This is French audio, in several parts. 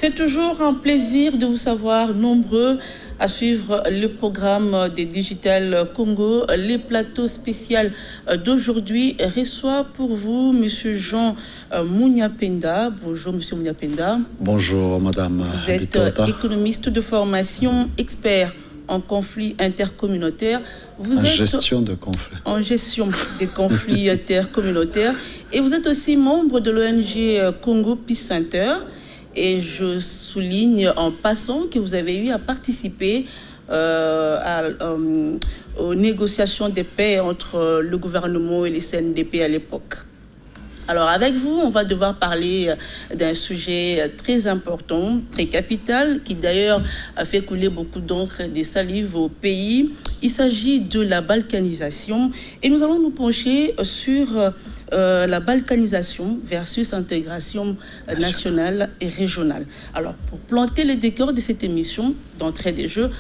C'est toujours un plaisir de vous savoir nombreux à suivre le programme des Digital Congo. Les plateaux spéciaux d'aujourd'hui reçoit pour vous M. Jean Mouniapenda. Bonjour M. Mouniapenda. Bonjour Madame Vous êtes Bitota. économiste de formation, expert en conflits intercommunautaires. Vous êtes gestion de conflits. En gestion des conflits intercommunautaires. Et vous êtes aussi membre de l'ONG Congo Peace Center. Et je souligne en passant que vous avez eu à participer aux négociations de paix entre le gouvernement et les CNDP à l'époque. Alors avec vous, on va devoir parler d'un sujet très important, très capital, qui d'ailleurs a fait couler beaucoup d'encre et de salive au pays. Il s'agit de la balkanisation et nous allons nous pencher sur la balkanisation versus intégration nationale et régionale. Alors pour planter le décor de cette émission d'entrée des jeux,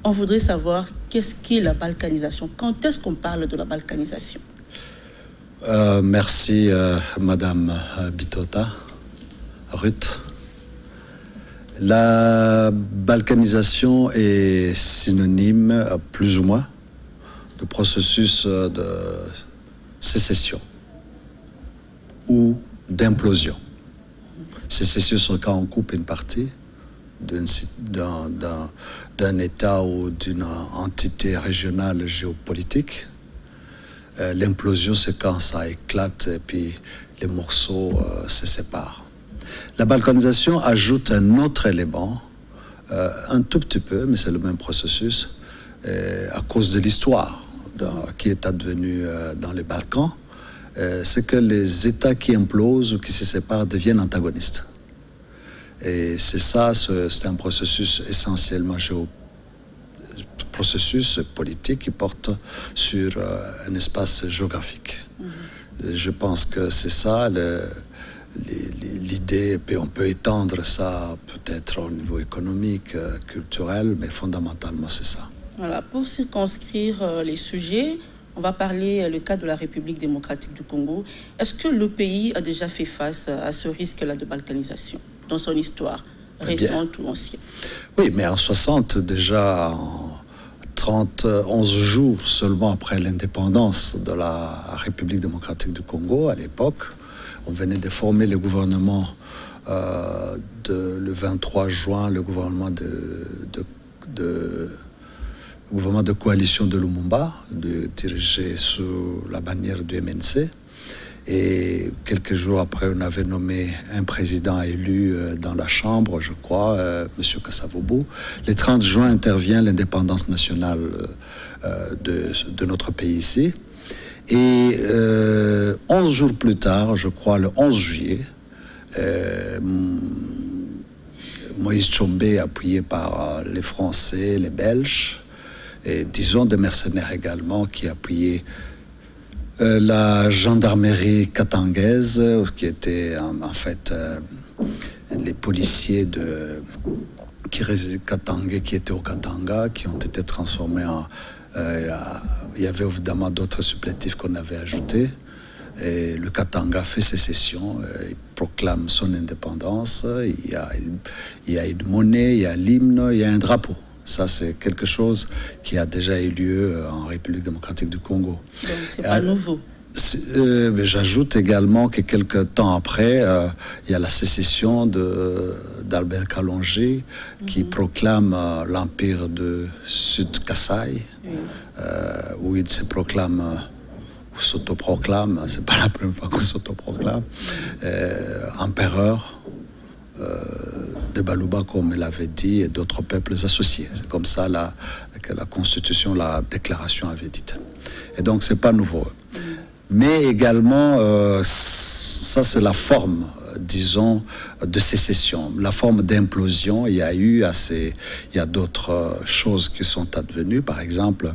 on voudrait savoir qu'est-ce qu'est la balkanisation. Quand est-ce qu'on parle de la balkanisation? Merci Madame Bitota, Ruth. La balkanisation est synonyme, plus ou moins, de processus de sécession ou d'implosion. Sécession, c'est quand on coupe une partie d'un État ou d'une entité régionale géopolitique. L'implosion, c'est quand ça éclate et puis les morceaux se séparent. La balkanisation ajoute un autre élément, un tout petit peu, mais c'est le même processus, à cause de l'histoire qui est advenue dans les Balkans, c'est que les États qui implosent ou qui se séparent deviennent antagonistes. Et c'est ça, c'est un processus essentiellement processus politique qui porte sur un espace géographique. Je pense que c'est ça l'idée, puis on peut étendre ça peut-être au niveau économique, culturel, mais fondamentalement c'est ça. Voilà, pour circonscrire les sujets, on va parler le cas de la République démocratique du Congo. Est-ce que le pays a déjà fait face à ce risque-là de balkanisation dans son histoire récente ou ancienne? Oui, mais en 60 déjà, 11 jours seulement après l'indépendance de la République démocratique du Congo, à l'époque, on venait de former le gouvernement le 23 juin, le gouvernement de coalition de Lumumba, dirigé sous la bannière du MNC. Et quelques jours après, on avait nommé un président élu dans la Chambre, je crois, M. Kasavubu. Le 30 juin intervient l'indépendance nationale de notre pays ici. Et 11 jours plus tard, je crois le 11 juillet, Moïse Tshombe, appuyé par les Français, les Belges, et disons des mercenaires également, qui appuyaient la gendarmerie katangaise, qui était en fait les policiers qui étaient au Katanga, qui ont été transformés en... il y avait évidemment d'autres supplétifs qu'on avait ajoutés. Et le Katanga fait sécession, il proclame son indépendance, il y a une monnaie, il y a l'hymne, il y a un drapeau. Ça, c'est quelque chose qui a déjà eu lieu en République démocratique du Congo. Donc, c'est pas nouveau. J'ajoute également que quelques temps après, il y a la sécession d'Albert Kalonji qui proclame l'empire de Sud-Kasaï, où il se proclame, ou s'autoproclame, c'est pas la première fois qu'on s'autoproclame, empereur de Baluba, comme il l'avait dit, et d'autres peuples associés. C'est comme ça que la Constitution, la déclaration avait dit. Et donc, c'est pas nouveau. Mais également, ça c'est la forme, disons, de sécession, la forme d'implosion. Il y a d'autres choses qui sont advenues. Par exemple,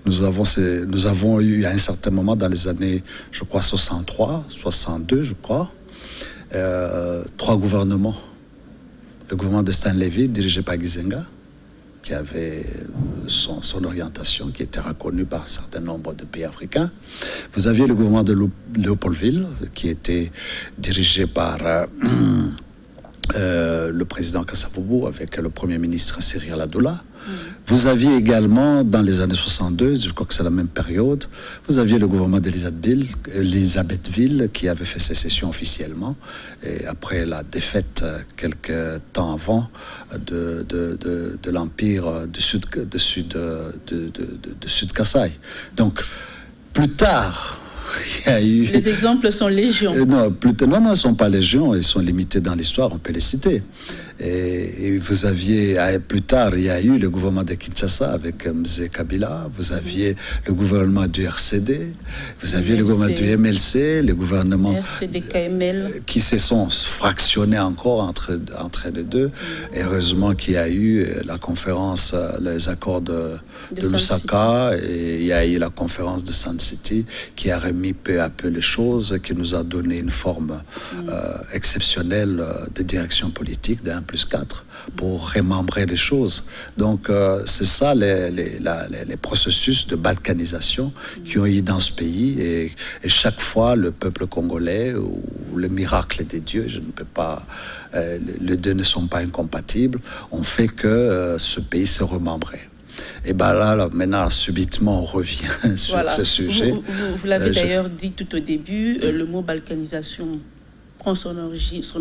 nous avons eu à un certain moment dans les années, je crois, 63, 62, je crois, 3 gouvernements. Le gouvernement de Stan Levy, dirigé par Gizenga, qui avait son orientation, qui était reconnue par un certain nombre de pays africains. Vous aviez le gouvernement de Léopoldville, qui était dirigé par le président Kasavubu avec le Premier ministre Cyril Adoula. Vous aviez également, dans les années 62, je crois que c'est la même période, vous aviez le gouvernement d'Elisabethville qui avait fait sécession officiellement. Et après la défaite, quelques temps avant, de l'Empire du Sud Kasaï. Donc, plus tard, il y a eu... Les exemples sont légion. Non, ils ne sont pas légion, ils sont limités dans l'histoire, on peut les citer. Et vous aviez, plus tard, il y a eu le gouvernement de Kinshasa avec Mzee Kabila, vous aviez le gouvernement du RCD, vous aviez le gouvernement du MLC, le gouvernement RCD-KML, qui se sont fractionnés encore entre les deux. Et heureusement qu'il y a eu la conférence, les accords de Lusaka, et il y a eu la conférence de Sun City qui a remis peu à peu les choses, qui nous a donné une forme exceptionnelle de direction politique d'un 1+4 pour remembrer les choses. Donc, c'est ça les processus de balkanisation qui ont eu dans ce pays. Et chaque fois, le peuple congolais ou le miracle des dieux, je ne peux pas... les deux ne sont pas incompatibles, ont fait que ce pays se remembrait. Et bien là, maintenant, subitement, on revient sur ce sujet. Vous l'avez d'ailleurs dit tout au début, le mot balkanisation prend son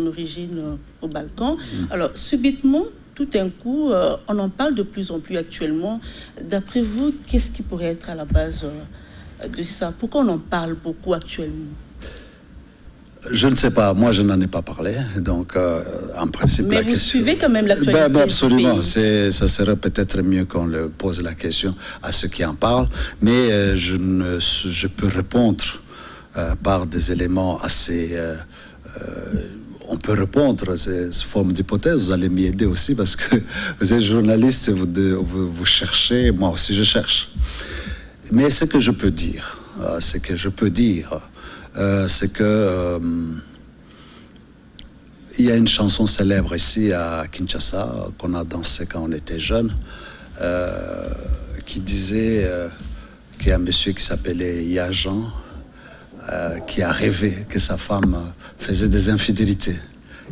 origine au Balkan. Alors, subitement, tout d'un coup, on en parle de plus en plus actuellement. D'après vous, qu'est-ce qui pourrait être à la base de ça? Pourquoi on en parle beaucoup actuellement? Je ne sais pas, moi je n'en ai pas parlé, donc en principe mais la vous question... suivez quand même l'actualité absolument, ça serait peut-être mieux qu'on le pose la question à ceux qui en parlent, mais je peux répondre par des éléments assez... on peut répondre, c'est sous forme d'hypothèse, vous allez m'y aider aussi parce que vous êtes journaliste, vous cherchez, moi aussi je cherche. Mais ce que je peux dire, c'est que il y a une chanson célèbre ici à Kinshasa qu'on a dansé quand on était jeune, qui disait qu'il y a un monsieur qui s'appelait Yajan qui a rêvé que sa femme faisait des infidélités.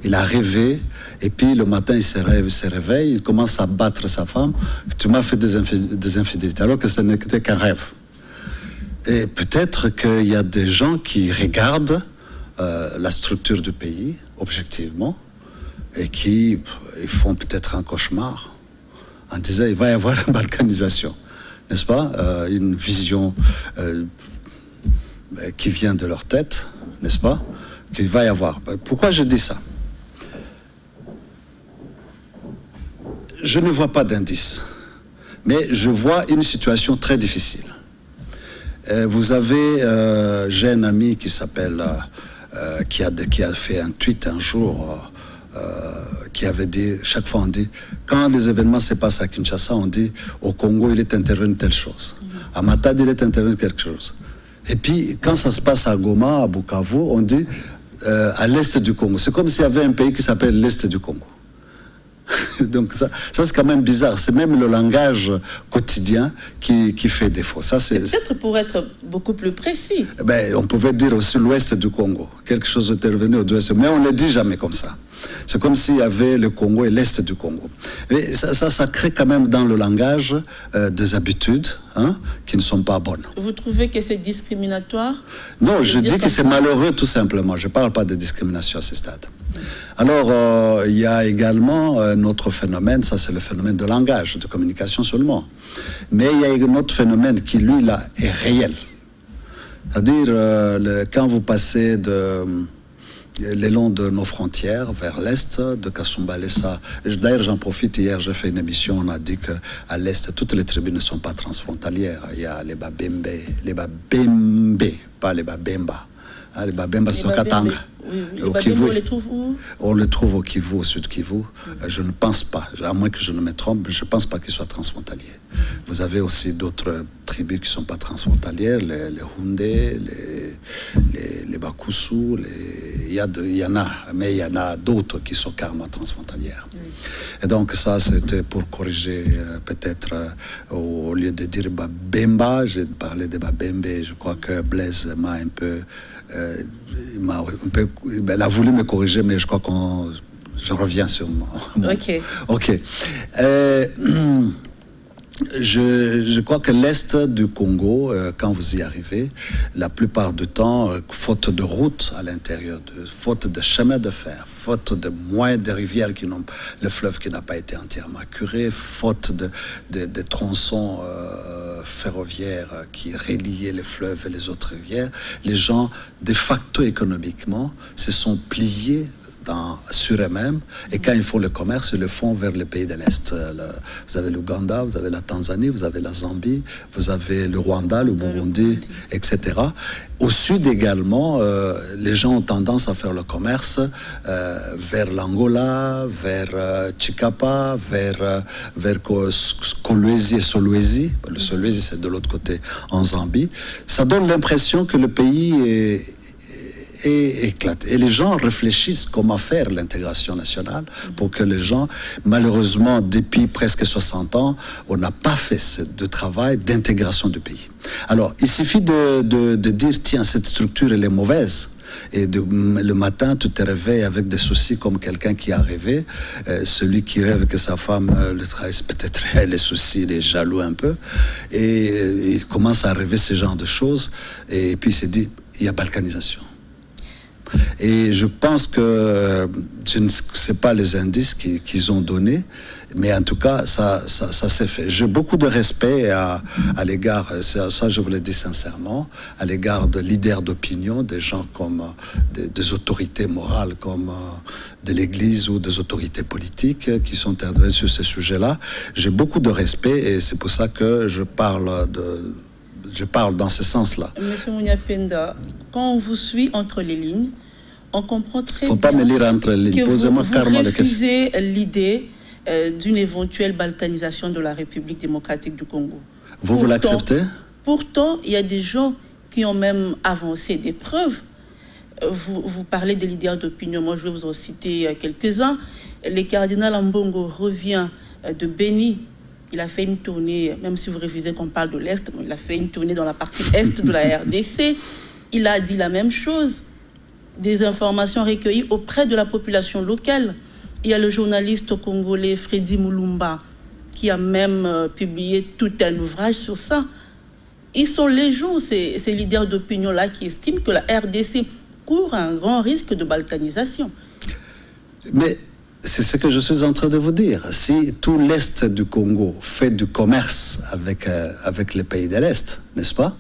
Il a rêvé et puis le matin il se réveille, il commence à battre sa femme. Tu m'as fait des infidélités alors que ce n'était qu'un rêve. Et peut-être qu'il y a des gens qui regardent la structure du pays, objectivement, et qui font peut-être un cauchemar en disant il va y avoir une balkanisation, n'est-ce pas? Une vision qui vient de leur tête, n'est-ce pas? Qu'il va y avoir. Pourquoi je dis ça? Je ne vois pas d'indice, mais je vois une situation très difficile. Vous avez, j'ai un ami qui s'appelle, qui a fait un tweet un jour, qui avait dit, chaque fois on dit, quand les événements se passent à Kinshasa, on dit, au Congo il est intervenu telle chose, à Matadi il est intervenu quelque chose. Et puis quand ça se passe à Goma, à Bukavu, on dit, à l'est du Congo. C'est comme s'il y avait un pays qui s'appelle l'est du Congo. Donc ça c'est quand même bizarre. C'est même le langage quotidien qui fait défaut. C'est peut-être pour être beaucoup plus précis. Ben, on pouvait dire aussi l'ouest du Congo. Quelque chose est revenu au ouest, mais on ne le dit jamais comme ça. C'est comme s'il y avait le Congo et l'est du Congo. Mais ça crée quand même dans le langage des habitudes qui ne sont pas bonnes. Vous trouvez que c'est discriminatoire? Non, je dis que c'est malheureux tout simplement. Je ne parle pas de discrimination à ce stade. Alors, il y a également un autre phénomène, ça c'est le phénomène de langage, de communication seulement. Mais il y a un autre phénomène qui, lui, là, est réel. C'est-à-dire, quand vous passez le long de nos frontières, vers l'Est, de Kasumbalesa. D'ailleurs, j'en profite, hier, j'ai fait une émission, on a dit qu'à l'Est, toutes les tribus ne sont pas transfrontalières. Il y a les Babembe, pas les Babemba. Les Babemba, c'est au Katanga. Oui. Au Kivu, on les trouve où? On les trouve au Kivu, au sud Kivu. Je ne pense pas, à moins que je ne me trompe, je ne pense pas qu'ils soient transfrontaliers. Vous avez aussi d'autres tribus qui ne sont pas transfrontalières, les Houndé, les Bakusu, il y en a, mais il y en a d'autres qui sont carrément transfrontalières. Et donc ça, c'était pour corriger peut-être, au lieu de dire Babemba, j'ai parlé de Babembe, je crois que Blaise m'a un peu... il a voulu me corriger, mais je crois qu'on je reviens sur moi. Ok. Ok. Je crois que l'Est du Congo, quand vous y arrivez, la plupart du temps, faute de routes à l'intérieur, faute de chemin de fer, faute de moyens de rivières le fleuve qui n'a pas été entièrement curé, faute de tronçons ferroviaires qui reliaient les fleuves et les autres rivières, les gens, de facto économiquement, se sont pliés sur eux-mêmes, et quand ils font le commerce, ils le font vers les pays de l'Est. Vous avez l'Ouganda, vous avez la Tanzanie, vous avez la Zambie, vous avez le Rwanda, le Burundi, etc. Au sud également, les gens ont tendance à faire le commerce vers l'Angola, vers Chikapa, vers Kolwezi et Solwezi. Le Solwezi, c'est de l'autre côté, en Zambie. Ça donne l'impression que le pays est éclate. Et les gens réfléchissent comment faire l'intégration nationale pour que les gens, malheureusement, depuis presque 60 ans, on n'a pas fait de travail d'intégration du pays. Alors, il suffit de dire, tiens, cette structure, elle est mauvaise. Et le matin, tu te réveilles avec des soucis comme quelqu'un qui a rêvé. Celui qui rêve que sa femme le trahisse, peut-être les soucis, il est jaloux un peu. Et il commence à rêver ce genre de choses. Et puis il s'est dit, il y a balkanisation. Et je pense que je ne sais pas les indices qu'ils ont donnés, mais en tout cas, ça s'est fait. J'ai beaucoup de respect à l'égard, ça je vous le dis sincèrement, à l'égard de leaders d'opinion, des gens comme des autorités morales comme de l'Église ou des autorités politiques qui sont intervenus sur ces sujets-là. J'ai beaucoup de respect et c'est pour ça que je parle dans ce sens-là. Monsieur Mouniapenda, quand on vous suit entre les lignes, on comprend très bien. Faut pas me lire entre les lignes. Posez-moi carrément des questions. Vous refusez l'idée d'une éventuelle balkanisation de la République démocratique du Congo. Vous l'acceptez? Pourtant, il y a des gens qui ont même avancé des preuves. Vous parlez des leaders d'opinion. Moi, je vais vous en citer quelques-uns. Le cardinal Ambongo revient de Béni. Il a fait une tournée, même si vous refusez qu'on parle de l'Est, il a fait une tournée dans la partie Est de la RDC. Il a dit la même chose. Des informations recueillies auprès de la population locale. Il y a le journaliste congolais Freddy Moulumba qui a même publié tout un ouvrage sur ça. Ils sont légion, ces leaders d'opinion-là, qui estiment que la RDC court un grand risque de balkanisation. Mais c'est ce que je suis en train de vous dire. Si tout l'Est du Congo fait du commerce avec les pays de l'Est, n'est-ce pas?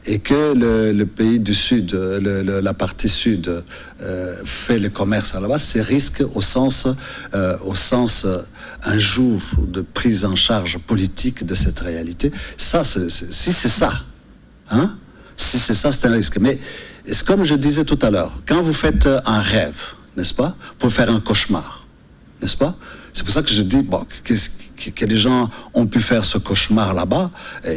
Et que le pays du Sud, la partie Sud, fait le commerce à la base, c'est risque au sens un jour de prise en charge politique de cette réalité. Ça, si c'est ça, hein? Si c'est ça, c'est un risque. Mais comme je disais tout à l'heure, quand vous faites un rêve, n'est-ce pas, pour faire un cauchemar, n'est-ce pas? C'est pour ça que je dis, bon, que les gens ont pu faire ce cauchemar là-bas,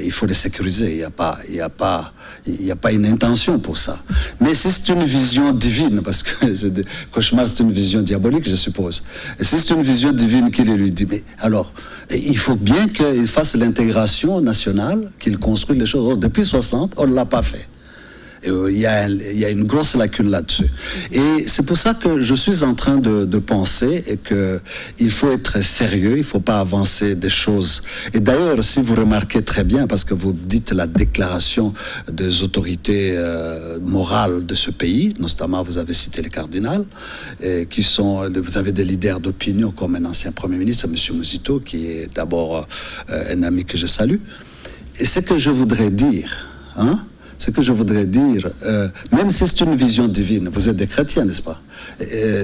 il faut les sécuriser. Il n'y a pas une intention pour ça. Mais si c'est une vision divine, parce que le cauchemar c'est une vision diabolique, je suppose. Et si c'est une vision divine qu'il lui dit, mais alors, il faut bien qu'il fasse l'intégration nationale, qu'il construise les choses. Or, depuis 60, on ne l'a pas fait. Il y a une grosse lacune là-dessus. Et c'est pour ça que je suis en train de penser qu'il faut être sérieux, il ne faut pas avancer des choses. Et d'ailleurs, si vous remarquez très bien, parce que vous dites la déclaration des autorités morales de ce pays, notamment vous avez cité les cardinals, vous avez des leaders d'opinion comme un ancien Premier ministre, M. Muzito, qui est d'abord un ami que je salue. Et ce que je voudrais dire, hein, ce que je voudrais dire, même si c'est une vision divine, vous êtes des chrétiens, n'est-ce pas?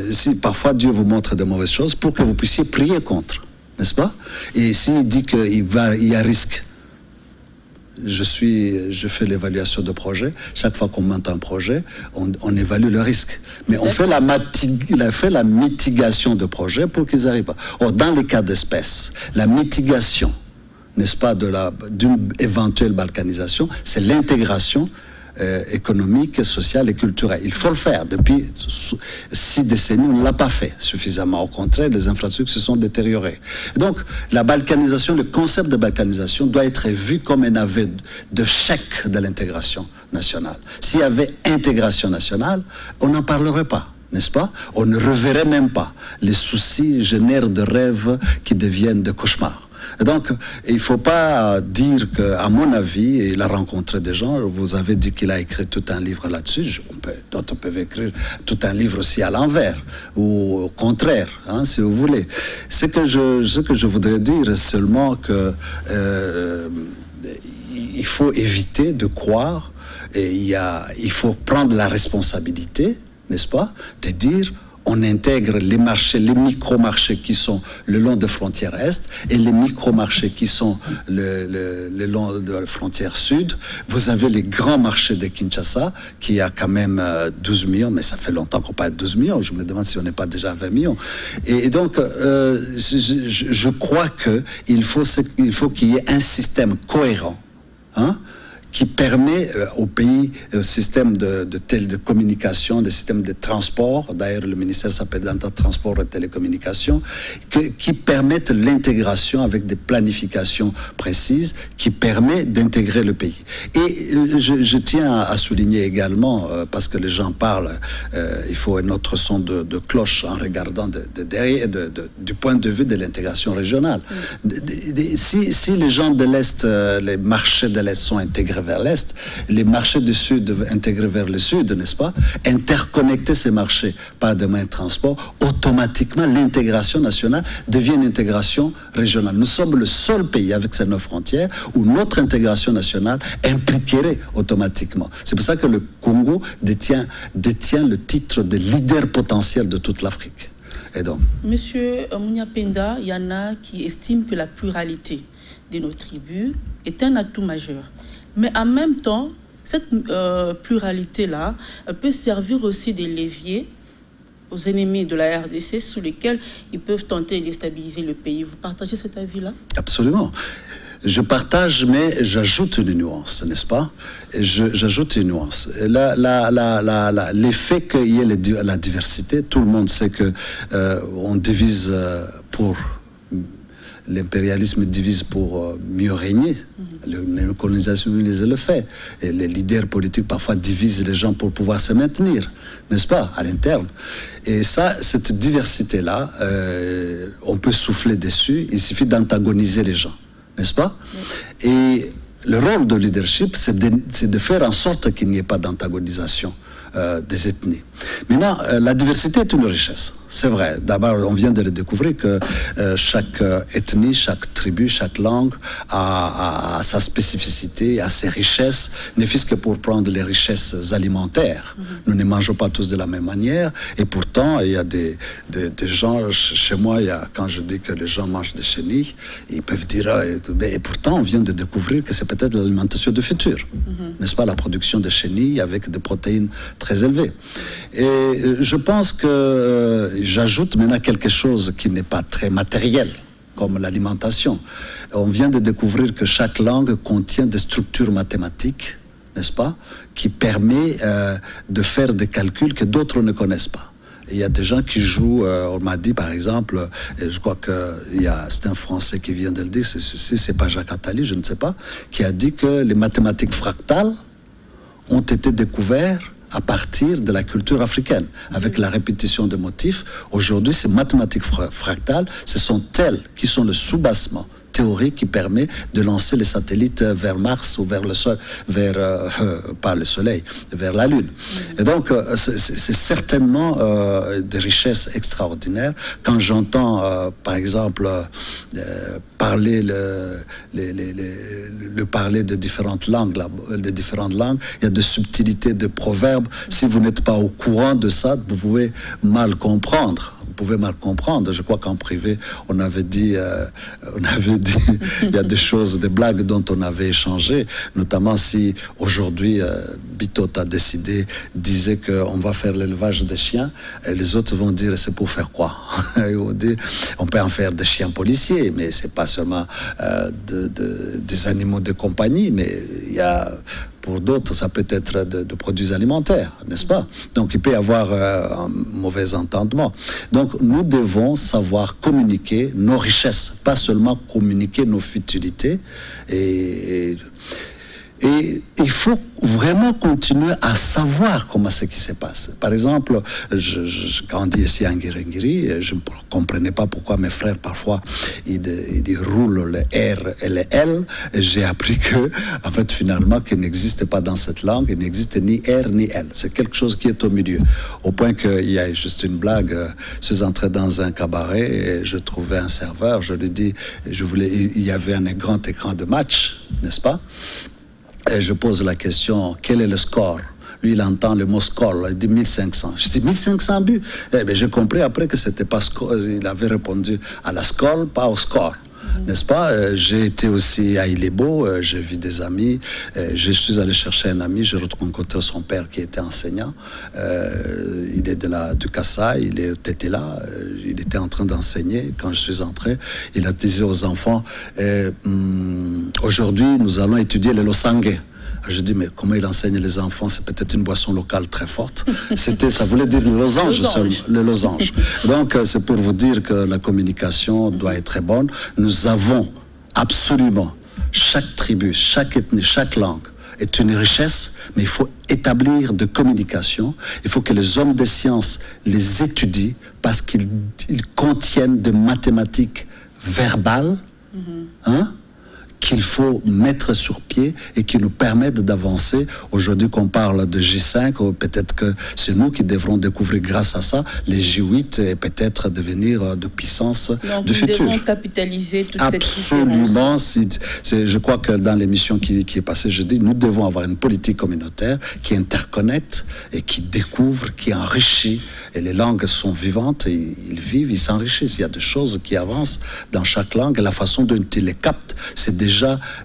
Si parfois Dieu vous montre de mauvaises choses pour que vous puissiez prier contre, n'est-ce pas? Et s'il dit qu'il y a risque, je fais l'évaluation de projet. Chaque fois qu'on monte un projet, on évalue le risque. Mais on fait la mitigation de projet pour qu'ils n'arrivent pas. Or, dans les cas d'espèce, la mitigation, n'est-ce pas, d'une éventuelle balkanisation, c'est l'intégration économique, sociale et culturelle. Il faut le faire. Depuis 6 décennies, on ne l'a pas fait suffisamment. Au contraire, les infrastructures se sont détériorées. Donc, la balkanisation, le concept de balkanisation doit être vu comme un aveu de chèque de l'intégration nationale. S'il y avait intégration nationale, on n'en parlerait pas. n'est-ce pas? On ne reverrait même pas. Les soucis génèrent de rêves qui deviennent de cauchemars. Et donc, il ne faut pas dire qu'à mon avis, il a rencontré des gens, vous avez dit qu'il a écrit tout un livre là-dessus, d'autres peuvent écrire tout un livre aussi à l'envers, ou au contraire, hein, si vous voulez. Ce que je voudrais dire seulement que il faut éviter de croire, et il faut prendre la responsabilité, n'est-ce pas, de dire on intègre les marchés, les micro-marchés qui sont le long de frontières Est et les micro-marchés qui sont le long de la frontière Sud. Vous avez les grands marchés de Kinshasa qui a quand même 12 millions, mais ça fait longtemps qu'on parle de 12 millions. Je me demande si on n'est pas déjà à 20 millions. Et donc, je crois qu'il faut qu'il y ait un système cohérent, hein, qui permet au pays, système de communication, des systèmes de transport, d'ailleurs le ministère s'appelle dans le transport et télécommunications, qui permettent l'intégration avec des planifications précises, qui permet d'intégrer le pays. Et je tiens à souligner également, parce que les gens parlent, il faut un autre son de cloche en regardant derrière, du point de vue de l'intégration régionale. Si les gens de l'Est, les marchés de l'Est sont intégrés vers l'Est, les marchés du Sud intégrés vers le Sud, n'est-ce pas? Interconnecter ces marchés par des moyens de transport, automatiquement l'intégration nationale devient une intégration régionale. Nous sommes le seul pays avec ces 9 frontières où notre intégration nationale impliquerait automatiquement. C'est pour ça que le Congo détient le titre de leader potentiel de toute l'Afrique. Et donc, Monsieur Mounia Penda, il y en a qui estiment que la pluralité de nos tribus est un atout majeur. Mais en même temps, cette pluralité-là peut servir aussi de levier aux ennemis de la RDC sous lesquels ils peuvent tenter de déstabiliser le pays. Vous partagez cet avis-là? Absolument. Je partage, mais j'ajoute une nuance, n'est-ce pas? J'ajoute une nuance. L'effet qu'il y ait la diversité, tout le monde sait qu'on divise pour... L'impérialisme divise pour mieux régner. La colonisation le fait. Et les leaders politiques parfois divisent les gens pour pouvoir se maintenir, n'est-ce pas, à l'interne. Et ça, cette diversité-là, on peut souffler dessus. Il suffit d'antagoniser les gens, n'est-ce pas? Et le rôle de leadership, c'est de faire en sorte qu'il n'y ait pas d'antagonisation des ethnies. Maintenant, la diversité est une richesse. C'est vrai. D'abord, on vient de le découvrir que chaque ethnie, chaque tribu, chaque langue a sa spécificité, a ses richesses, ne fût-ce que pour prendre les richesses alimentaires. Nous ne mangeons pas tous de la même manière. Et pourtant, il y a des gens, chez moi, quand je dis que les gens mangent des chenilles, ils peuvent dire, et pourtant, on vient de découvrir que c'est peut-être l'alimentation du futur. N'est-ce pas, la production de chenilles avec des protéines très élevées. Et je pense que j'ajoute maintenant quelque chose qui n'est pas très matériel, comme l'alimentation. On vient de découvrir que chaque langue contient des structures mathématiques, n'est-ce pas, qui permet de faire des calculs que d'autres ne connaissent pas. Il y a des gens qui jouent, on m'a dit par exemple, et je crois que c'est un Français qui vient de le dire, c'est pas Jacques Attali, je ne sais pas, qui a dit que les mathématiques fractales ont été découvertes à partir de la culture africaine, avec la répétition de motifs. Aujourd'hui, ces mathématiques fractales, ce sont elles qui sont le soubassement théorique qui permet de lancer les satellites vers Mars ou vers le Soleil, pas le Soleil, vers la Lune. Et donc, c'est certainement des richesses extraordinaires. Quand j'entends, par exemple, parler parler de différentes langues, il y a des subtilités de proverbes. Si vous n'êtes pas au courant de ça, vous pouvez mal comprendre. Je crois qu'en privé, on avait dit, il y a des choses, des blagues dont on avait échangé, notamment si aujourd'hui Bitot a disait qu'on va faire l'élevage des chiens, et les autres vont dire c'est pour faire quoi? On peut en faire des chiens policiers, mais c'est pas seulement des animaux de compagnie, mais il y a... Pour d'autres, ça peut être de produits alimentaires, n'est-ce pas? Donc, il peut y avoir un mauvais entendement. Donc, nous devons savoir communiquer nos richesses, pas seulement communiquer nos futilités. Et Et il faut vraiment continuer à savoir comment c'est qui se passe. Par exemple, je grandis ici à Nguirengiri, et je ne comprenais pas pourquoi mes frères, parfois, ils roulent le R et le L. J'ai appris que, en fait, finalement, qu'il n'existe pas dans cette langue, il n'existe ni R ni L. C'est quelque chose qui est au milieu. Au point qu'il y a juste une blague. Je suis entré dans un cabaret et je trouvais un serveur. Je lui dis, il y avait un grand écran de match, n'est-ce pas? Et je pose la question, quel est le score? Lui, il entend le mot score, il dit 1500. Je dis 1500 buts. Eh bien, j'ai compris après que c'était pas score. Il avait répondu à la score, pas au score. N'est-ce pas? J'ai été aussi à Ilebo, j'ai vu des amis, je suis allé chercher un ami, j'ai rencontré son père qui était enseignant, il est du Kassai, il était là, il était en train d'enseigner quand je suis entré, il a dit aux enfants, aujourd'hui nous allons étudier le losange. Je dis, mais comment il enseigne les enfants? C'est peut-être une boisson locale très forte. Ça voulait dire le losange seulement, le losange. Donc, c'est pour vous dire que la communication doit être très bonne. Nous avons absolument, chaque tribu, chaque ethnie, chaque langue est une richesse, mais il faut établir de communication. Il faut que les hommes des sciences les étudient parce qu'ils contiennent des mathématiques verbales, qu'il faut mettre sur pied et qui nous permettent d'avancer. Aujourd'hui qu'on parle de J5, peut-être que c'est nous qui devrons découvrir grâce à ça les J8 et peut-être devenir de puissance du futur. Nous devons capitaliser toute Absolument. Je crois que dans l'émission qui est passée, je dis, nous devons avoir une politique communautaire qui interconnecte et qui découvre, qui enrichit. Et les langues sont vivantes, et ils vivent, ils s'enrichissent. Il y a des choses qui avancent dans chaque langue et la façon dont ils les captent, c'est déjà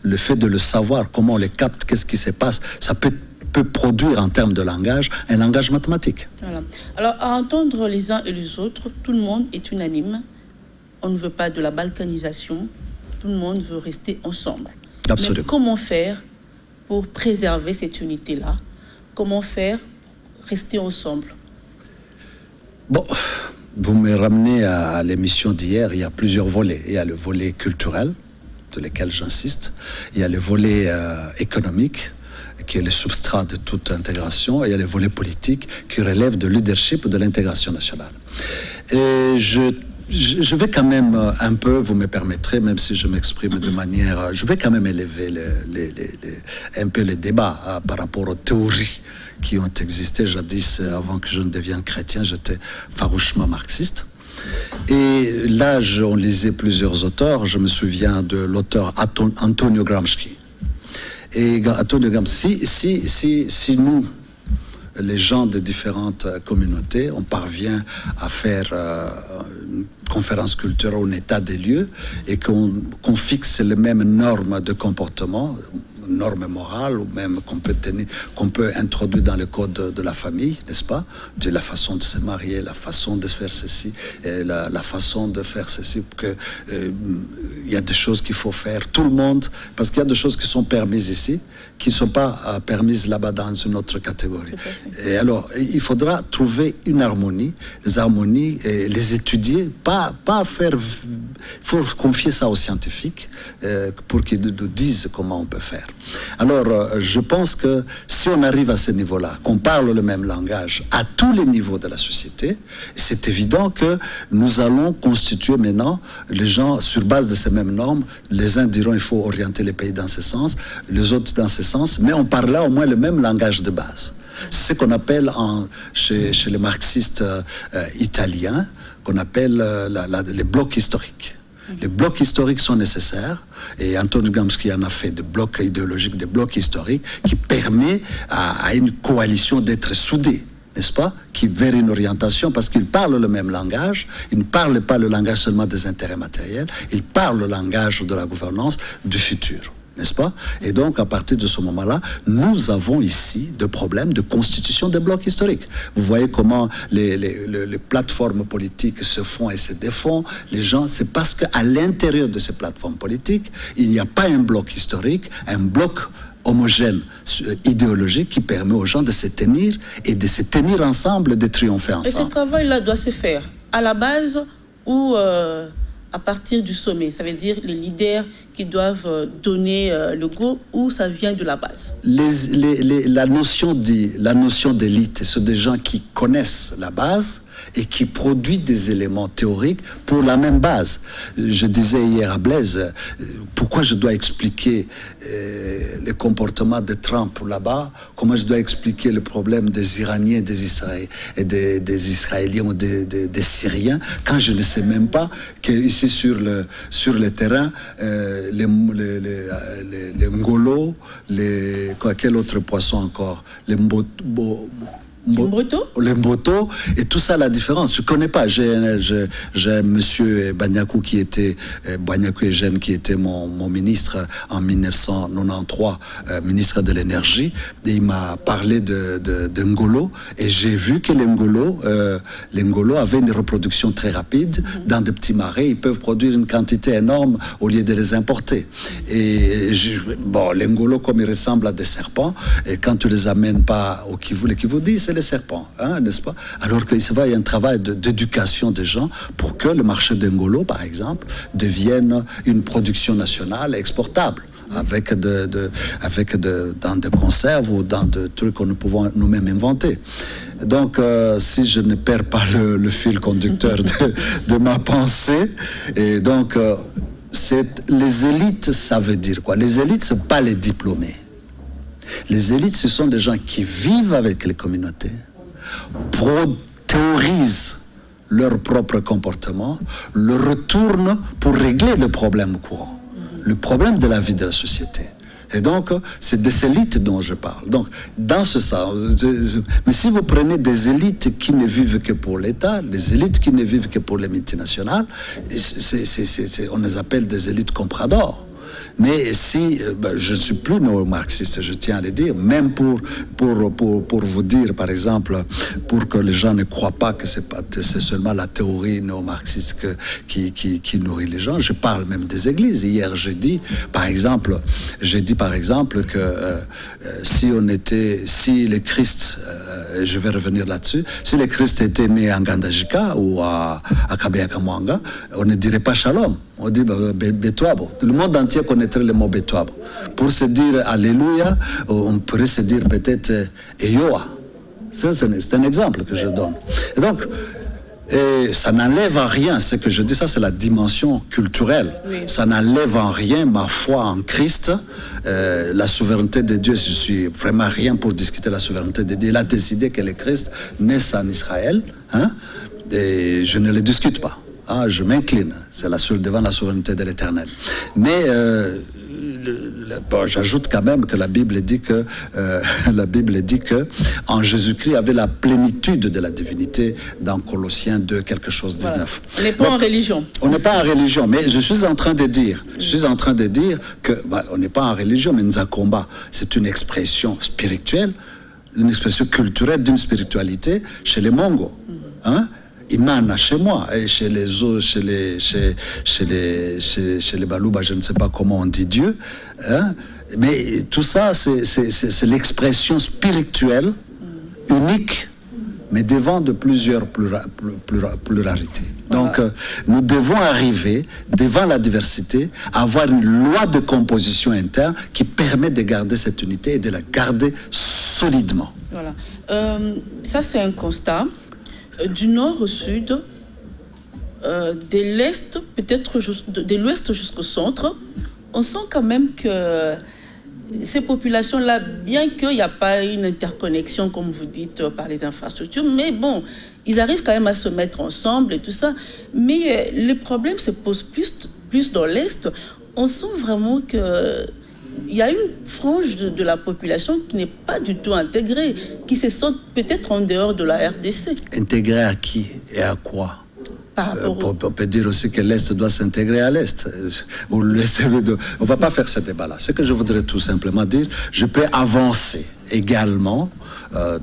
le fait de le savoir, comment on les capte, qu'est-ce qui se passe. Ça peut produire en termes de langage, un langage mathématique. Voilà. Alors, à entendre les uns et les autres, tout le monde est unanime. On ne veut pas de la balkanisation. Tout le monde veut rester ensemble. Absolument. Mais comment faire pour préserver cette unité-là? Comment faire pour rester ensemble? Bon, vous me ramenez à l'émission d'hier, il y a plusieurs volets. Il y a le volet culturel, de lequel j'insiste. Il y a le volet économique, qui est le substrat de toute intégration. Et il y a le volet politique, qui relève de leadership de l'intégration nationale. Et je vais quand même un peu, vous me permettrez, même si je m'exprime de manière... Je vais quand même élever un peu les débats par rapport aux théories qui ont existé jadis. Avant que je ne devienne chrétien, j'étais farouchement marxiste. Et là, on lisait plusieurs auteurs. Je me souviens de l'auteur Antonio Gramsci. Et Antonio Gramsci, si nous, les gens de différentes communautés, on parvient à faire une conférence culturelle, un état des lieux, et qu'on fixe les mêmes normes de comportement, normes morales, ou même qu'on peut introduire dans le code de la famille, n'est-ce pas? De la façon de se marier, la façon de faire ceci, et la façon de faire ceci, que il y a des choses qu'il faut faire, tout le monde, parce qu'il y a des choses qui sont permises ici, qui ne sont pas permises là-bas dans une autre catégorie. Et alors, il faudra trouver une harmonie, les harmonies, et les étudier, pas faire... Il faut confier ça aux scientifiques pour qu'ils nous disent comment on peut faire. Alors, je pense que si on arrive à ce niveau-là, qu'on parle le même langage à tous les niveaux de la société, c'est évident que nous allons constituer maintenant les gens sur base de ces mêmes normes. Les uns diront il faut orienter les pays dans ce sens, les autres dans ce sens, mais on parlera au moins le même langage de base. C'est ce qu'on appelle chez les marxistes italiens, qu'on appelle les blocs historiques. Les blocs historiques sont nécessaires, et Antonio Gramsci en a fait des blocs idéologiques, des blocs historiques, qui permettent à une coalition d'être soudée, n'est-ce pas, qui vers une orientation, parce qu'ils parlent le même langage, ils ne parlent pas le langage seulement des intérêts matériels, ils parlent le langage de la gouvernance du futur. N'est-ce pas? Et donc, à partir de ce moment-là, nous avons ici des problèmes de constitution des blocs historiques. Vous voyez comment les plateformes politiques se font et se défont. Les gens, c'est parce qu'à l'intérieur de ces plateformes politiques, il n'y a pas un bloc historique, un bloc homogène, idéologique, qui permet aux gens de se tenir et de se tenir ensemble, de triompher ensemble. Et ce travail-là doit se faire à la base ou à partir du sommet? Ça veut dire les leaders qui doivent donner le go, ou ça vient de la base? La notion d'élite, ce sont des gens qui connaissent la base et qui produisent des éléments théoriques pour la même base. Je disais hier à Blaise, pourquoi je dois expliquer les comportements de Trump là-bas, comment je dois expliquer le problème des Iraniens, des Israéliens ou des Syriens, quand je ne sais même pas qu'ici sur le terrain, les Ngolo, quel autre poisson encore, les les Mboto, et tout ça, la différence, je ne connais pas. J'ai un monsieur Banyakou qui était, Banyakou Eugène, qui était mon ministre en 1993, ministre de l'énergie, et il m'a parlé de Ngolo, et j'ai vu que les Ngolo avaient une reproduction très rapide, dans des petits marais, ils peuvent produire une quantité énorme au lieu de les importer. Et les Ngolo, comme ils ressemblent à des serpents, et quand tu les amènes pas au Kivu, les Kivu disent c'est les serpents, hein, n'est-ce pas? Alors qu'il y a un travail d'éducation des gens pour que le marché de Ngolo, par exemple, devienne une production nationale exportable, avec dans des conserves ou dans des trucs que nous pouvons nous-mêmes inventer. Donc, si je ne perds pas le fil conducteur de ma pensée, et donc, les élites, ça veut dire quoi? Les élites, ce n'est pas les diplômés. Les élites, ce sont des gens qui vivent avec les communautés, théorisent leur propre comportement, le retournent pour régler le problème courant, le problème de la vie de la société. Et donc, c'est des élites dont je parle. Donc, dans ce sens, mais si vous prenez des élites qui ne vivent que pour l'État, des élites qui ne vivent que pour les multinationales, on les appelle des élites compradors. Mais si, je ne suis plus néo-marxiste, je tiens à le dire, même pour vous dire, par exemple, pour que les gens ne croient pas que c'est seulement la théorie néo-marxiste qui nourrit les gens, je parle même des églises. Hier, j'ai dit, par exemple, que si le Christ, je vais revenir là-dessus, si le Christ était né en Gandajika ou à Kabeyakamwanga, on ne dirait pas shalom. On dit Betwabo. Le monde entier connaîtrait le mot Betwabo. Pour se dire Alléluia, on pourrait se dire peut-être Eyoa. C'est un exemple que je donne. Et donc, ça n'enlève en rien. Ce que je dis, ça c'est la dimension culturelle. Oui. Ça n'enlève en rien ma foi en Christ, la souveraineté de Dieu. Je suis vraiment rien pour discuter la souveraineté de Dieu. Il a décidé que le Christ naisse en Israël, hein, et je ne le discute pas. Ah, je m'incline, c'est devant la souveraineté de l'Éternel. Mais j'ajoute quand même que la Bible dit que en Jésus-Christ il y avait la plénitude de la divinité dans Colossiens 2, quelque chose 19. Voilà. On n'est pas en religion. On n'est pas en religion, mais je suis en train de dire que on n'est pas en religion, mais Nzakomba, c'est une expression spirituelle, une expression culturelle d'une spiritualité chez les Mongos. Hein? Imana chez moi, et chez les autres, chez les Balouba, je ne sais pas comment on dit Dieu, hein? Mais tout ça, c'est l'expression spirituelle, unique, mais devant de plusieurs pluralités. Donc, nous devons arriver, devant la diversité, à avoir une loi de composition interne qui permet de garder cette unité et de la garder solidement. Voilà. Ça, c'est un constat. Du nord au sud, de l'est, peut-être de l'ouest jusqu'au centre, on sent quand même que ces populations-là, bien qu'il n'y a pas une interconnexion, comme vous dites, par les infrastructures, mais bon, ils arrivent quand même à se mettre ensemble et tout ça. Mais le problème se pose plus dans l'est. On sent vraiment que il y a une frange de la population qui n'est pas du tout intégrée, qui se sent peut-être en dehors de la RDC. Intégrée à qui et à quoi? On peut dire aussi que l'Est doit s'intégrer à l'Est. On ne va pas faire ce débat-là. Ce que je voudrais tout simplement dire, je peux avancer également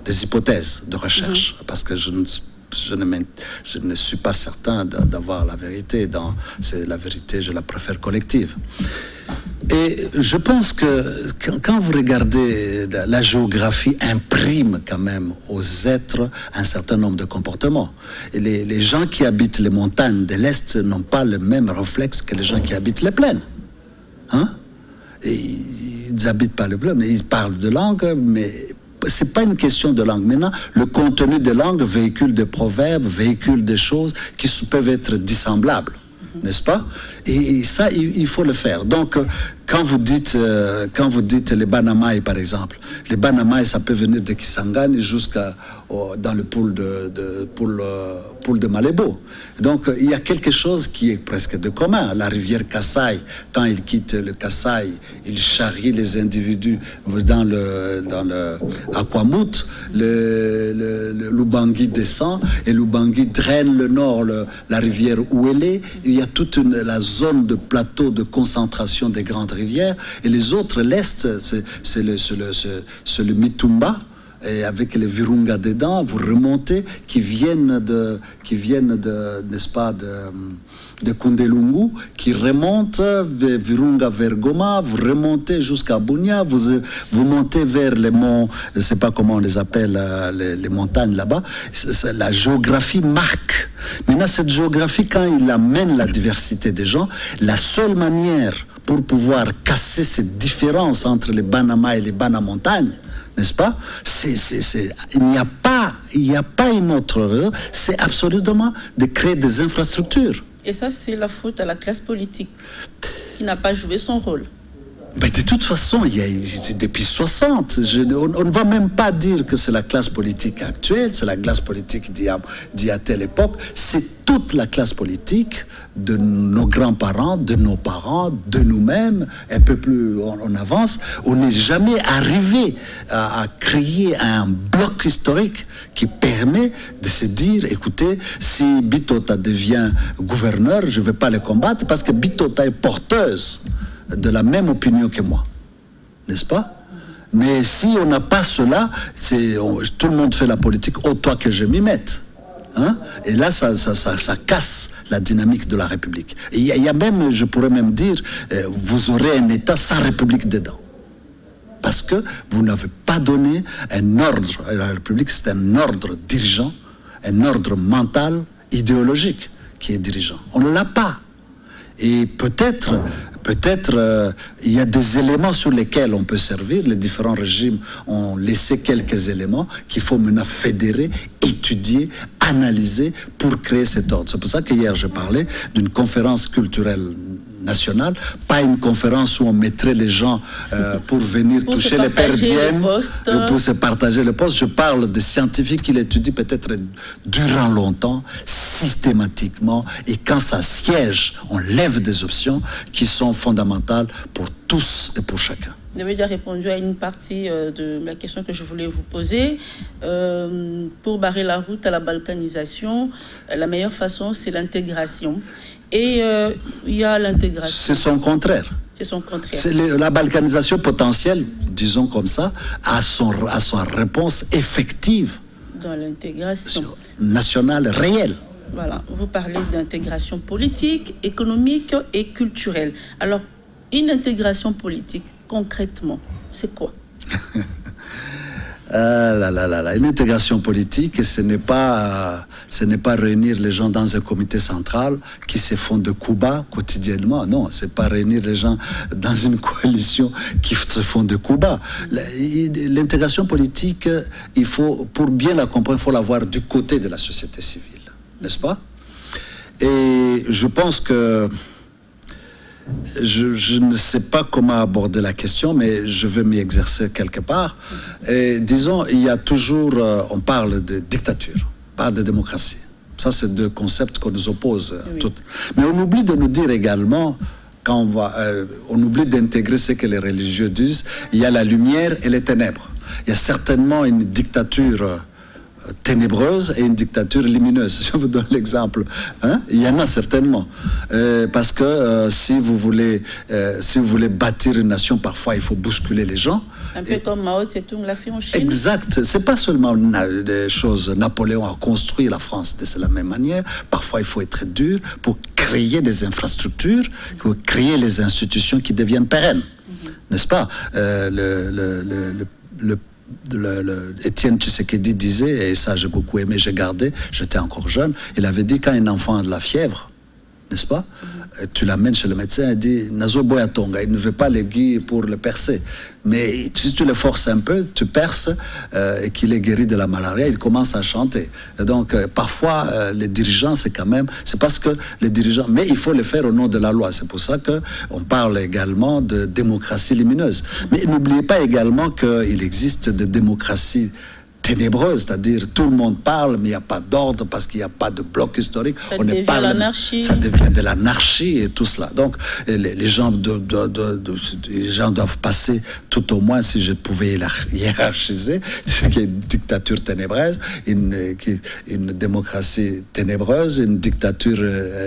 des hypothèses de recherche, parce que je ne suis pas certain d'avoir la vérité. La vérité, je la préfère collective. Et je pense que quand vous regardez, la géographie imprime quand même aux êtres un certain nombre de comportements. Et les gens qui habitent les montagnes de l'Est n'ont pas le même réflexe que les gens qui habitent les plaines. Hein? Et ils n'habitent pas les plaines, ils parlent de langue, mais c'est pas une question de langue. Maintenant, le contenu de langue véhicule des proverbes, véhicule des choses qui peuvent être dissemblables. N'est-ce pas? Et ça, il faut le faire. Donc, quand vous dites les Banamaï, par exemple, les Banamaï, ça peut venir de Kisangani jusqu'à dans le pool de Malébo. Donc, il y a quelque chose qui est presque de commun. La rivière Kassai, quand il quitte le Kassai, il charrie les individus dans le Aquamout, le Lubangui descend, et Lubangui draine le nord, la rivière Ouélé. Il y a toute la zone de plateau de concentration des grandes rivières, et les autres, l'Est, c'est le Mitumba, et avec les Virunga dedans, vous remontez, qui viennent n'est-ce pas, de Kundelungu, qui remontent Virunga vers Goma, vous remontez jusqu'à Bunia, vous montez vers les monts, je ne sais pas comment on les appelle, les montagnes là-bas. La géographie marque. Maintenant, cette géographie, quand il amène la diversité des gens, la seule manière pour pouvoir casser cette différence entre les Banama et les Banamontagnes, n'est-ce pas? Il n'y a pas une autre. C'est absolument de créer des infrastructures. Et ça, c'est la faute à la classe politique qui n'a pas joué son rôle. Ben de toute façon, depuis 60, on ne va même pas dire que c'est la classe politique actuelle, c'est la classe politique d'il y a telle époque. C'est toute la classe politique de nos grands-parents, de nos parents, de nous-mêmes. Un peu plus on avance, on n'est jamais arrivé à créer un bloc historique qui permet de se dire, écoutez, si Bitota devient gouverneur, je ne vais pas le combattre parce que Bitota est porteuse de la même opinion que moi, n'est-ce pas? Mais si on n'a pas cela, tout le monde fait la politique, autant que je m'y mette. Hein? Et là, ça casse la dynamique de la République. Et il y a même, je pourrais même dire, vous aurez un État sans République dedans. Parce que vous n'avez pas donné un ordre. La République, c'est un ordre dirigeant, un ordre mental, idéologique qui est dirigeant. On ne l'a pas. Et peut-être, il y a des éléments sur lesquels on peut servir. Les différents régimes ont laissé quelques éléments qu'il faut maintenant fédérer, étudier, analyser pour créer cet ordre. C'est pour ça qu'hier, je parlais d'une conférence culturelle nationale, pas une conférence où on mettrait les gens pour venir toucher les perdièmes, pour se partager le poste. Je parle de scientifiques qui l'étudient peut-être durant longtemps, systématiquement, et quand ça siège, on lève des options qui sont fondamentales pour tous et pour chacun. Vous avez déjà répondu à une partie de la question que je voulais vous poser. Pour barrer la route à la balkanisation, la meilleure façon, c'est l'intégration. Et il y a l'intégration. C'est son contraire. C'est son contraire. C'est la balkanisation potentielle, disons comme ça, à son réponse effective. Dans l'intégration. Nationale, réelle. Voilà. Vous parlez d'intégration politique, économique et culturelle. Alors, une intégration politique, concrètement, c'est quoi? Une intégration politique, ce n'est pas réunir les gens dans un comité central qui se font de coups bas quotidiennement. Non, c'est pas réunir les gens dans une coalition qui se font de coups bas. L'intégration politique, pour bien la comprendre, il faut la voir du côté de la société civile, n'est-ce pas? Et je pense que je ne sais pas comment aborder la question, mais je vais m'y exercer quelque part. Et disons, il y a toujours, on parle de dictature, on parle de démocratie. Ça, c'est deux concepts qu'on nous oppose toutes. Mais on oublie de nous dire également, quand on oublie d'intégrer ce que les religieux disent, il y a la lumière et les ténèbres. Il y a certainement une dictature ténébreuse et une dictature lumineuse. Je vous donne l'exemple. Hein? Il y en a certainement. Parce que si vous voulez bâtir une nation, parfois il faut bousculer les gens. Un peu comme Mao Tse-tung l'a fait en Chine. Exact. C'est pas seulement des choses. Napoléon a construit la France de la même manière. Parfois, il faut être dur pour créer des infrastructures, pour créer les institutions qui deviennent pérennes. N'est-ce pas? Étienne Tshisekedi disait, et ça j'ai beaucoup aimé, j'ai gardé, j'étais encore jeune, il avait dit quand un enfant a de la fièvre, n'est-ce pas? Tu l'amènes chez le médecin et dit Nazo Boyatonga, il ne veut pas l'aiguille pour le percer. Mais si tu le forces un peu, tu perces et qu'il est guéri de la malaria, il commence à chanter. Et donc parfois les dirigeants, c'est parce que les dirigeants, mais il faut le faire au nom de la loi. C'est pour ça qu'on parle également de démocratie lumineuse. Mais n'oubliez pas également qu'il existe des démocraties ténébreuse, c'est-à-dire tout le monde parle, mais il n'y a pas d'ordre parce qu'il n'y a pas de bloc historique. Ça devient l'anarchie. Ça devient de l'anarchie et tout cela. Donc, les gens doivent passer tout au moins, si je pouvais hiérarchiser, qu'il y a une dictature ténébreuse, une démocratie ténébreuse, une dictature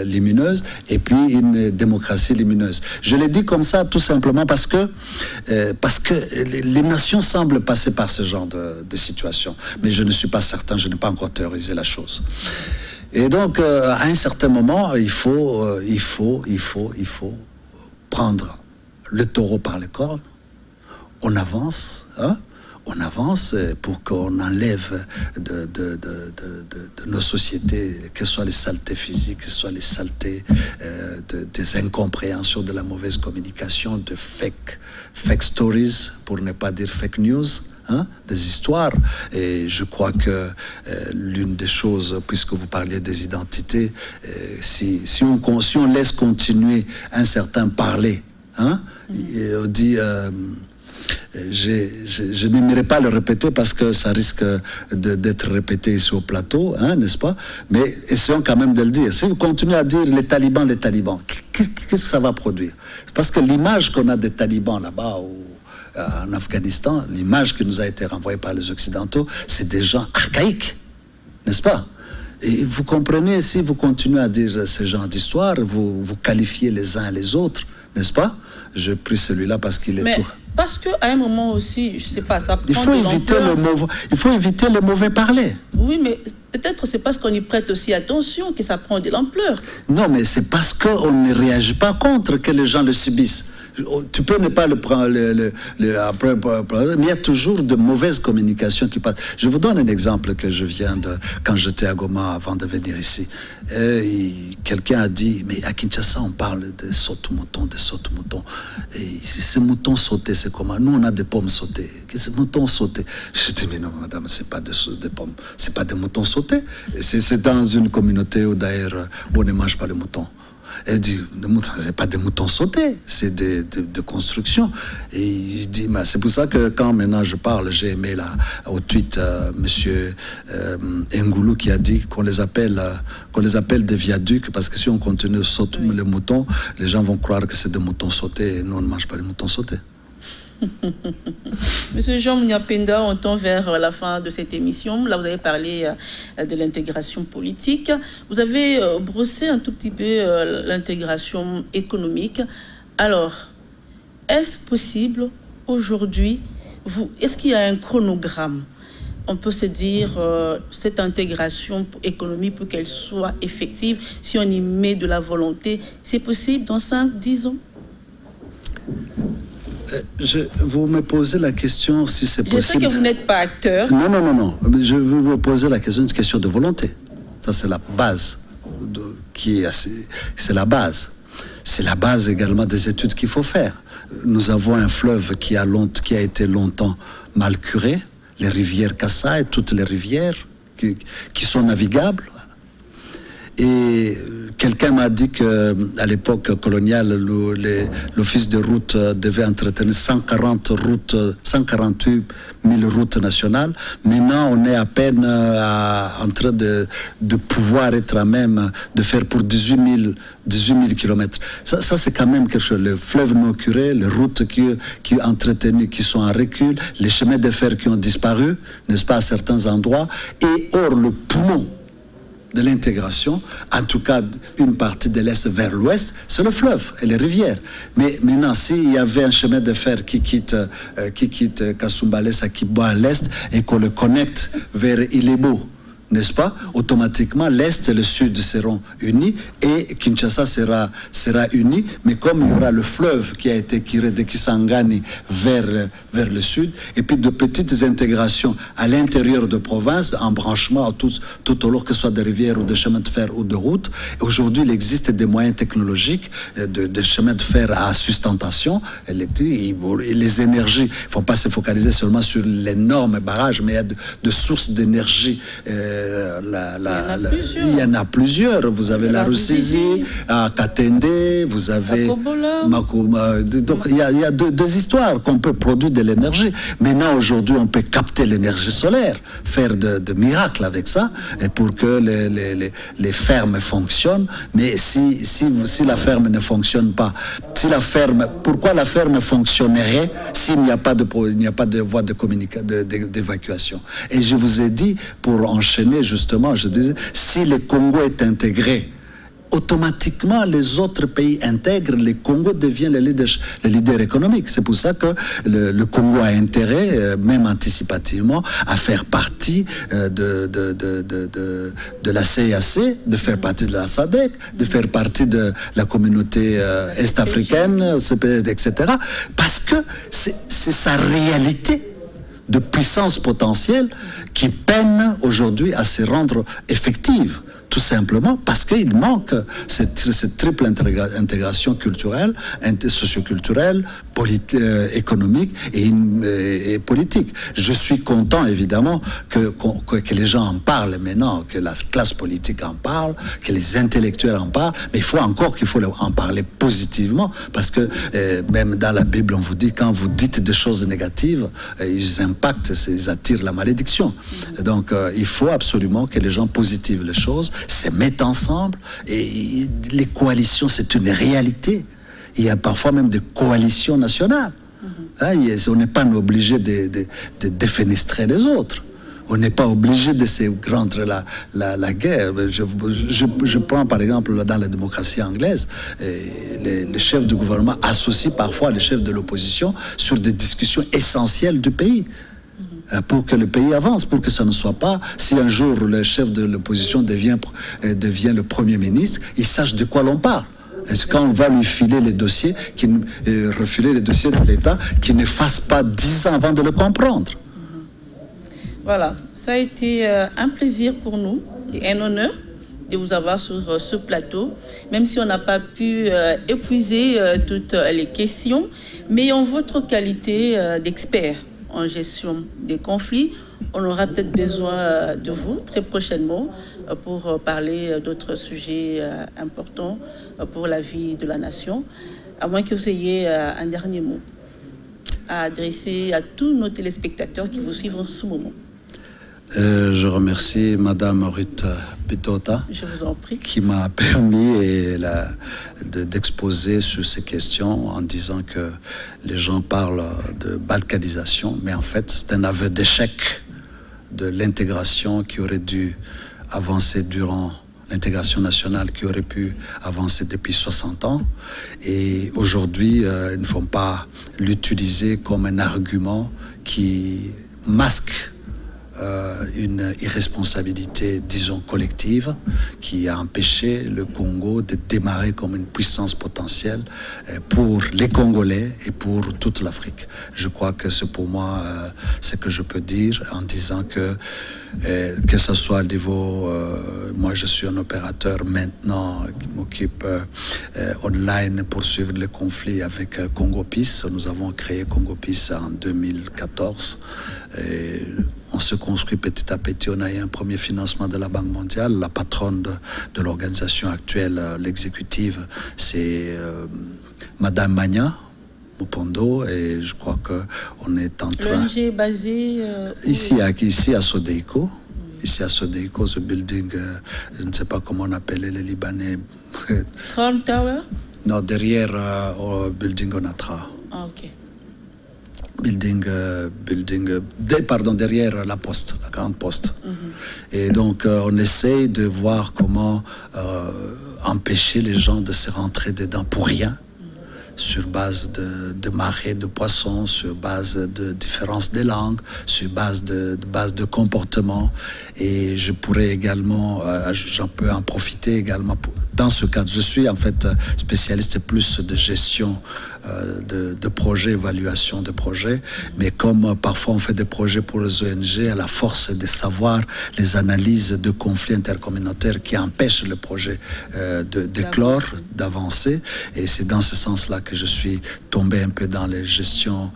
lumineuse, et puis une démocratie lumineuse. Je l'ai dit comme ça tout simplement parce que les nations semblent passer par ce genre de situation. Mais je ne suis pas certain, je n'ai pas encore théorisé la chose. Et donc, à un certain moment, il faut prendre le taureau par les cornes. On avance, hein? On avance pour qu'on enlève de nos sociétés, que ce soit les saletés physiques, que ce soit les saletés des incompréhensions, de la mauvaise communication, de fake stories, pour ne pas dire fake news. Hein, des histoires. Et je crois que l'une des choses, puisque vous parliez des identités, si on laisse continuer un certain parler, hein, on dit... je n'aimerais pas le répéter parce que ça risque d'être répété ici au plateau, hein, n'est-ce pas? Mais essayons quand même de le dire. Si vous continuez à dire les talibans, qu'est-ce que ça va produire? Parce que l'image qu'on a des talibans là-bas en Afghanistan, l'image qui nous a été renvoyée par les Occidentaux, c'est des gens archaïques, n'est-ce pas? Et vous comprenez, si vous continuez à dire ce genre d'histoire, vous qualifiez les uns et les autres, n'est-ce pas? Je prie celui-là parce qu'il est tout... Parce qu'à un moment aussi, je ne sais pas, ça prend il faut éviter le mauvais parler. Oui, mais peut-être c'est parce qu'on y prête aussi attention que ça prend de l'ampleur. Non, mais c'est parce qu'on ne réagit pas contre que les gens le subissent. Tu peux ne pas le prendre après, mais il y a toujours de mauvaises communications qui passent. Je vous donne un exemple que je viens de quand j'étais à Goma avant de venir ici. Quelqu'un a dit, mais à Kinshasa on parle de saute-mouton, Et ces moutons sautés, c'est comment? Nous on a des pommes sautées. Ces moutons sautés. Je dis, mais non madame, c'est pas des pommes, c'est pas des moutons sautés. C'est dans une communauté où d'ailleurs où on ne mange pas les moutons. Elle dit, ce n'est pas des moutons sautés, c'est de construction. Et il dit, c'est pour ça que quand maintenant je parle, j'ai aimé au tweet monsieur Ngoulou qui a dit qu'on les appelle des viaducs, parce que si on continue à sauter les moutons, les gens vont croire que c'est des moutons sautés et nous on ne mange pas les moutons sautés. Monsieur Jean Mouniapenda, on tend vers la fin de cette émission. Là, vous avez parlé de l'intégration politique. Vous avez brossé un tout petit peu l'intégration économique. Alors, est-ce possible aujourd'hui, est-ce qu'il y a un chronogramme? On peut se dire, cette intégration économique, pour qu'elle soit effective, si on y met de la volonté, c'est possible dans 5-10 ans? Vous me posez la question si c'est possible. Je sais que vous n'êtes pas acteur. Non. Je veux me poser la question, une question de volonté. Ça, c'est la base. C'est la base. C'est la base également des études qu'il faut faire. Nous avons un fleuve qui a été longtemps mal curé, les rivières Kassai, toutes les rivières qui sont navigables. Et quelqu'un m'a dit qu'à l'époque coloniale, l'office de route devait entretenir 148 000 routes nationales. Maintenant, on est à peine en train de pouvoir être à même de faire pour 18 000 kilomètres. Ça c'est quand même quelque chose. Le fleuve non curé, les routes qui entretenues, qui sont en recul, les chemins de fer qui ont disparu, n'est-ce pas, à certains endroits. Et or, le poumon de l'intégration, en tout cas une partie de l'Est vers l'Ouest, c'est le fleuve et les rivières. Mais maintenant, s'il y avait un chemin de fer qui quitte Kasumbalès à Kibo à l'Est et qu'on le connecte vers Ilebo, n'est-ce pas? Automatiquement, l'Est et le Sud seront unis et Kinshasa sera uni. Mais comme il y aura le fleuve qui a été tiré de Kisangani vers le Sud, et puis de petites intégrations à l'intérieur de province, en branchement tout au long, que ce soit des rivières ou de chemins de fer ou de routes. Aujourd'hui, il existe des moyens technologiques de chemins de fer à sustentation électrique. Et les énergies, il ne faut pas se focaliser seulement sur l'énorme barrage, mais il y a de sources d'énergie. Il y en a plusieurs. Vous avez la Rusizi, à Katende, vous avez Makoma. Donc il y a deux histoires qu'on peut produire de l'énergie. Maintenant, aujourd'hui, on peut capter l'énergie solaire, faire de miracles avec ça, et pour que les fermes fonctionnent. Mais si la ferme ne fonctionne pas, pourquoi la ferme fonctionnerait s'il n'y a pas de voie d'évacuation? Et je vous ai dit, pour enchaîner justement, je disais, si le Congo est intégré, automatiquement les autres pays intègrent, le Congo devient le leader économique. C'est pour ça que le Congo a intérêt, même anticipativement, à faire partie de la CEAC, de faire partie de la SADC, de faire partie de la communauté est-africaine, etc. Parce que c'est sa réalité de puissance potentielle qui peine aujourd'hui à se rendre effective. Tout simplement parce qu'il manque cette triple intégration culturelle, socioculturelle, économique et politique. Je suis content, évidemment, que les gens en parlent maintenant, que la classe politique en parle, que les intellectuels en parlent, mais il faut en parler positivement, parce que même dans la Bible, on vous dit, quand vous dites des choses négatives, ils impactent, ils attirent la malédiction. Donc, il faut absolument que les gens positivent les choses, se mettent ensemble, et les coalitions, c'est une réalité. Il y a parfois même des coalitions nationales. On n'est pas obligé de défenestrer les autres. On n'est pas obligé de se rendre la guerre. Je prends par exemple dans la démocratie anglaise, les chefs du gouvernement associent parfois les chefs de l'opposition sur des discussions essentielles du pays. Pour que le pays avance, pour que ça ne soit pas, si un jour le chef de l'opposition devient le Premier ministre, il sache de quoi l'on parle. Est-ce qu'on va lui filer les dossiers, refiler les dossiers de l'État, qu'il ne fasse pas 10 ans avant de le comprendre? Voilà, ça a été un plaisir pour nous et un honneur de vous avoir sur ce plateau, même si on n'a pas pu épuiser toutes les questions, mais en votre qualité d'expert en gestion des conflits, on aura peut-être besoin de vous très prochainement pour parler d'autres sujets importants pour la vie de la nation, à moins que vous ayez un dernier mot à adresser à tous nos téléspectateurs qui vous suivent en ce moment. Je remercie Madame Ruth Pitota, je vous en prie, qui m'a permis d'exposer sur ces questions en disant que les gens parlent de balkanisation, mais en fait c'est un aveu d'échec de l'intégration qui aurait dû avancer durant l'intégration nationale, qui aurait pu avancer depuis 60 ans. Et aujourd'hui, il ne faut pas l'utiliser comme un argument qui masque une irresponsabilité, disons, collective, qui a empêché le Congo de démarrer comme une puissance potentielle pour les Congolais et pour toute l'Afrique. Je crois que c'est pour moi ce que je peux dire en disant que ce soit au niveau... moi, je suis un opérateur maintenant qui m'occupe online pour suivre les conflits avec Congo Peace. Nous avons créé Congo Peace en 2014. on se construit petit à petit. On a eu un premier financement de la Banque mondiale. La patronne de l'organisation actuelle, l'exécutive, c'est Madame Magna Mupondo, et je crois qu'on est en train... L'ONG est basée... Ici à Sodeiko. Ici à Sodeiko, ce building, je ne sais pas comment on appelle les Libanais. Trump Tower? Non, derrière au building Onatra. Ah, ok. Derrière la poste, la grande poste. Et donc, on essaye de voir comment empêcher les gens de se rentrer dedans pour rien, sur base de marées de poissons, sur base de différences des langues, sur base de comportement. Et je pourrais également, j'en peux en profiter également. Dans ce cadre, je suis en fait spécialiste plus de gestion de projets, évaluation de projets, mais comme parfois on fait des projets pour les ONG, à la force de savoir les analyses de conflits intercommunautaires qui empêchent le projet d'éclore, d'avancer, et c'est dans ce sens-là que je suis tombé un peu dans les gestions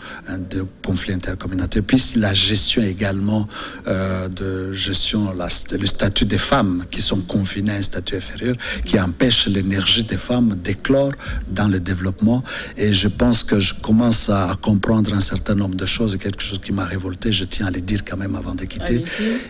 de conflits intercommunautaires, puis la gestion également de gestion, le statut des femmes qui sont confinées à un statut inférieur, qui empêche l'énergie des femmes d'éclore dans le développement. Et je pense que je commence à comprendre un certain nombre de choses, quelque chose qui m'a révolté, je tiens à le dire quand même avant de quitter.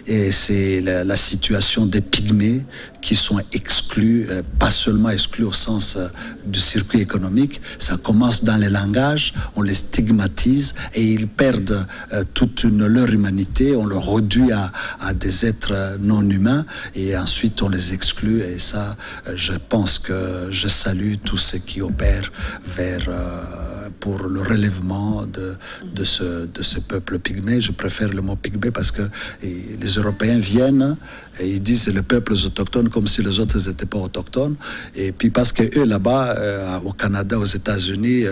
Et c'est la situation des pygmées qui sont exclus, pas seulement exclus au sens du circuit économique, ça commence dans les langages, on les stigmatise et ils perdent toute leur humanité, on leur réduit à des êtres non humains et ensuite on les exclut. Et ça, je pense que je salue tous ceux qui opèrent pour le relèvement de ce peuple pygmée. Je préfère le mot pygmée parce que les Européens viennent et ils disent le peuple autochtone comme si les autres n'étaient pas autochtones. Et puis parce que eux là-bas, au Canada, aux États-Unis,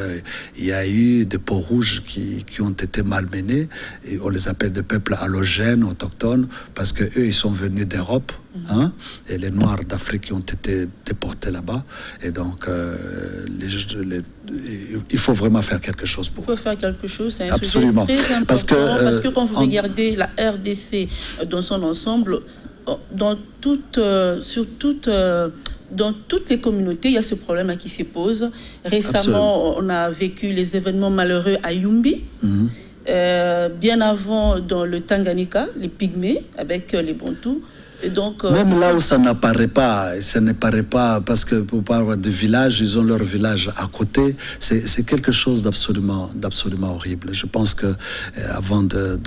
il y a eu des peaux rouges qui ont été malmenés. Et on les appelle des peuples allogènes, autochtones, parce que eux ils sont venus d'Europe. Hein, et les Noirs d'Afrique qui ont été déportés là-bas. Et donc, il faut vraiment faire quelque chose pour eux. Il faut faire quelque chose, c'est un Absolument. sujet très important. Parce que quand vous regardez la RDC dans son ensemble, dans toutes les communautés, il y a ce problème qui se pose. Récemment, on a vécu les événements malheureux à Yumbi. Bien avant, dans le Tanganyika, les Pygmées, avec les Bantous. Et donc, même là où ça n'apparaît pas, parce que pour parler de villages, ils ont leur village à côté, c'est quelque chose d'absolument horrible. Je pense que avant de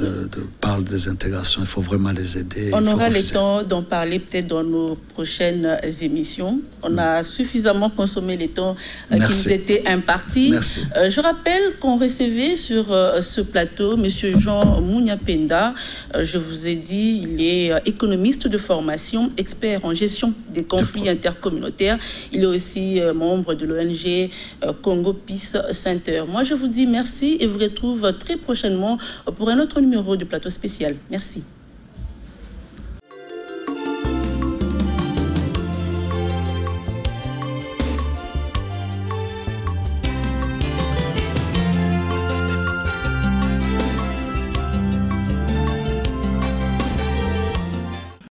parler des intégrations, il faut vraiment les aider. On aura le temps d'en parler peut-être dans nos prochaines émissions. On a suffisamment consommé les temps qui nous étaient impartis. Merci. Je rappelle qu'on recevait sur ce plateau M. Jean Munyapenda. Je vous ai dit, il est économiste de formation, expert en gestion des conflits intercommunautaires. Il est aussi membre de l'ONG Congo Peace Center. Moi, je vous dis merci et vous retrouve très prochainement pour un autre numéro du plateau spécial. Merci.